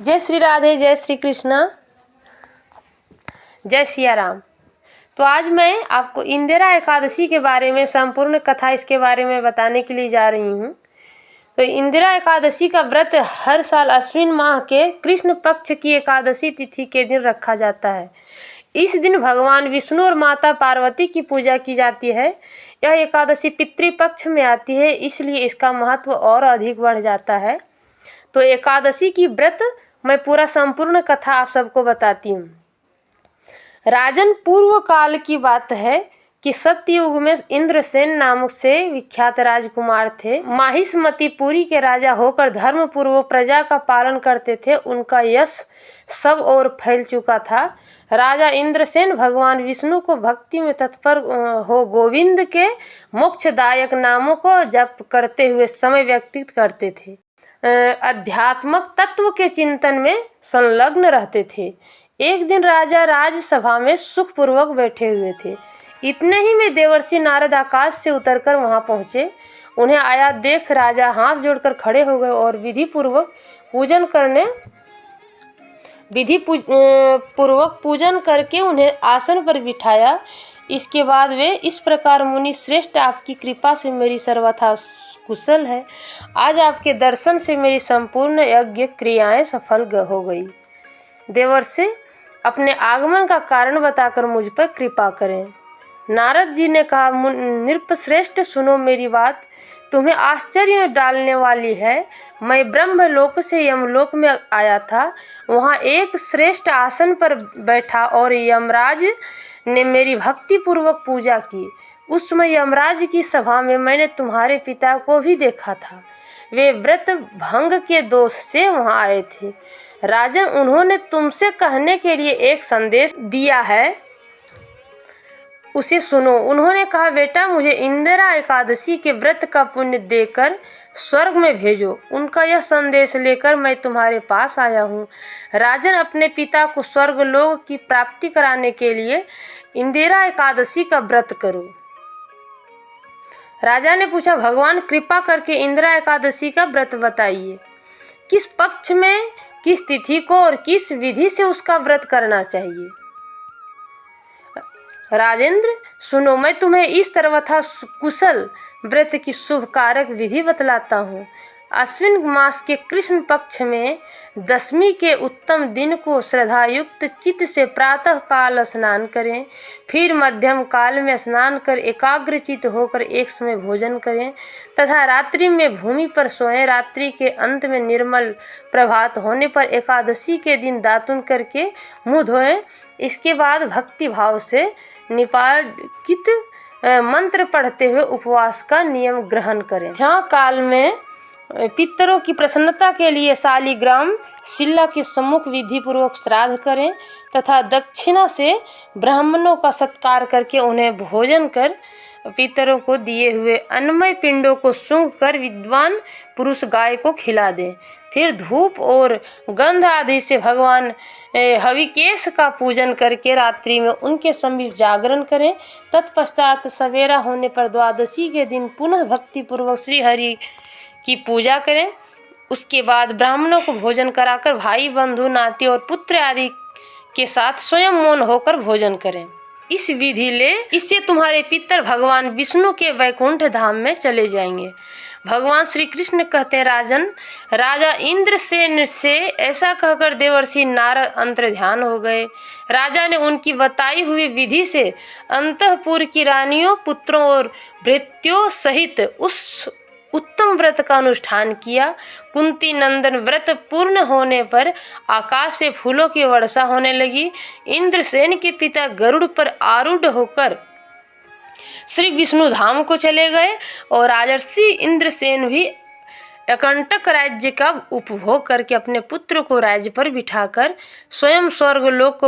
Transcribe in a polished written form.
जय श्री राधे, जय श्री कृष्णा, जय सिया राम। तो आज मैं आपको इंदिरा एकादशी के बारे में संपूर्ण कथा इसके बारे में बताने के लिए जा रही हूँ। तो इंदिरा एकादशी का व्रत हर साल अश्विन माह के कृष्ण पक्ष की एकादशी तिथि के दिन रखा जाता है। इस दिन भगवान विष्णु और माता पार्वती की पूजा की जाती है। यह एकादशी पितृपक्ष में आती है, इसलिए इसका महत्व और अधिक बढ़ जाता है। तो एकादशी की व्रत मैं पूरा संपूर्ण कथा आप सबको बताती हूँ। राजन, पूर्व काल की बात है कि सत्ययुग में इंद्रसेन नामक से विख्यात राजकुमार थे। माहिष्मतीपुरी के राजा होकर धर्म पूर्वक प्रजा का पालन करते थे। उनका यश सब ओर फैल चुका था। राजा इंद्रसेन भगवान विष्णु को भक्ति में तत्पर हो गोविंद के मोक्षदायक नामों को जप करते हुए समय व्यतीत करते थे। अध्यात्मक तत्व के चिंतन में संलग्न रहते थे। एक दिन राजा राजसभा में सुखपूर्वक बैठे हुए थे। इतने ही में देवर्षि नारद आकाश से उतरकर वहां पहुंचे। उन्हें आया देख राजा हाथ जोड़कर खड़े हो गए और विधि पूर्वक पूजन करके उन्हें आसन पर बिठाया। इसके बाद वे इस प्रकार, मुनि श्रेष्ठ, आपकी कृपा से मेरी सर्वथा कुशल है। आज आपके दर्शन से मेरी संपूर्ण यज्ञ क्रियाएं सफल हो गई। देवर्षि, अपने आगमन का कारण बताकर मुझ पर कृपा करें। नारद जी ने कहा, नृपश्रेष्ठ, सुनो मेरी बात, तुम्हें आश्चर्य डालने वाली है। मैं ब्रह्मलोक से यमलोक में आया था। वहाँ एक श्रेष्ठ आसन पर बैठा और यमराज ने मेरी भक्ति पूर्वक पूजा की। उस समय यमराज की सभा में मैंने तुम्हारे पिता को भी देखा था। वे व्रत भंग के दोष से वहाँ आए थे। राजन, उन्होंने तुमसे कहने के लिए एक संदेश दिया है, उसे सुनो। उन्होंने कहा, बेटा, मुझे इंदिरा एकादशी के व्रत का पुण्य देकर स्वर्ग में भेजो। उनका यह संदेश लेकर मैं तुम्हारे पास आया हूँ। राजन, अपने पिता को स्वर्गलोक की प्राप्ति कराने के लिए इंदिरा एकादशी का व्रत करो। राजा ने पूछा, भगवान, कृपा करके इंदिरा एकादशी का व्रत बताइए। किस पक्ष में, किस तिथि को और किस विधि से उसका व्रत करना चाहिए? राजेंद्र, सुनो, मैं तुम्हें इस सर्वथा कुशल व्रत की शुभ कारक विधि बतलाता हूँ। अश्विन मास के कृष्ण पक्ष में दशमी के उत्तम दिन को श्रद्धायुक्त चित्त से प्रातः काल स्नान करें। फिर मध्यम काल में स्नान कर एकाग्रचित्त होकर एक समय भोजन करें तथा रात्रि में भूमि पर सोएं। रात्रि के अंत में निर्मल प्रभात होने पर एकादशी के दिन दातुन करके मुँह धोएं। इसके बाद भक्ति भाव से निपाकित मंत्र पढ़ते हुए उपवास का नियम ग्रहण करें। मध्याह्न काल में पितरों की प्रसन्नता के लिए शालिग्राम शिला के सम्मुख विधि पूर्वक श्राद्ध करें तथा दक्षिणा से ब्राह्मणों का सत्कार करके उन्हें भोजन कर पितरों को दिए हुए अन्नमय पिंडों को सूंघ कर विद्वान पुरुष गाय को खिला दें। फिर धूप और गंध आदि से भगवान हविकेश का पूजन करके रात्रि में उनके समीप जागरण करें। तत्पश्चात सवेरा होने पर द्वादशी के दिन पुनः भक्ति पूर्वक श्री हरि की पूजा करें। उसके बाद ब्राह्मणों को भोजन कराकर भाई बंधु नाती और पुत्र आदि के साथ स्वयं मौन होकर भोजन करें। इस विधि ले, इससे तुम्हारे पितर भगवान विष्णु के वैकुंठ धाम में चले जाएंगे। भगवान श्री कृष्ण कहते हैं, राजन, राजा इंद्रसेन से ऐसा कहकर देवर्षि नारद अंतर ध्यान हो गए। राजा ने उनकी बताई हुई विधि से अंतःपुर की रानियों, पुत्रों और भृत्यों सहित उस उत्तम व्रत का अनुष्ठान किया। कुंती नंदन व्रत पूर्ण होने पर आकाश से फूलों की वर्षा होने लगी। इंद्रसेन के पिता गरुड़ पर आरूढ़ होकर श्री विष्णु धाम को चले गए और राजर्षि इंद्रसेन भी अकंटक राज्य का उपभोग करके अपने पुत्र को राज्य पर बिठाकर स्वयं स्वर्गलोक को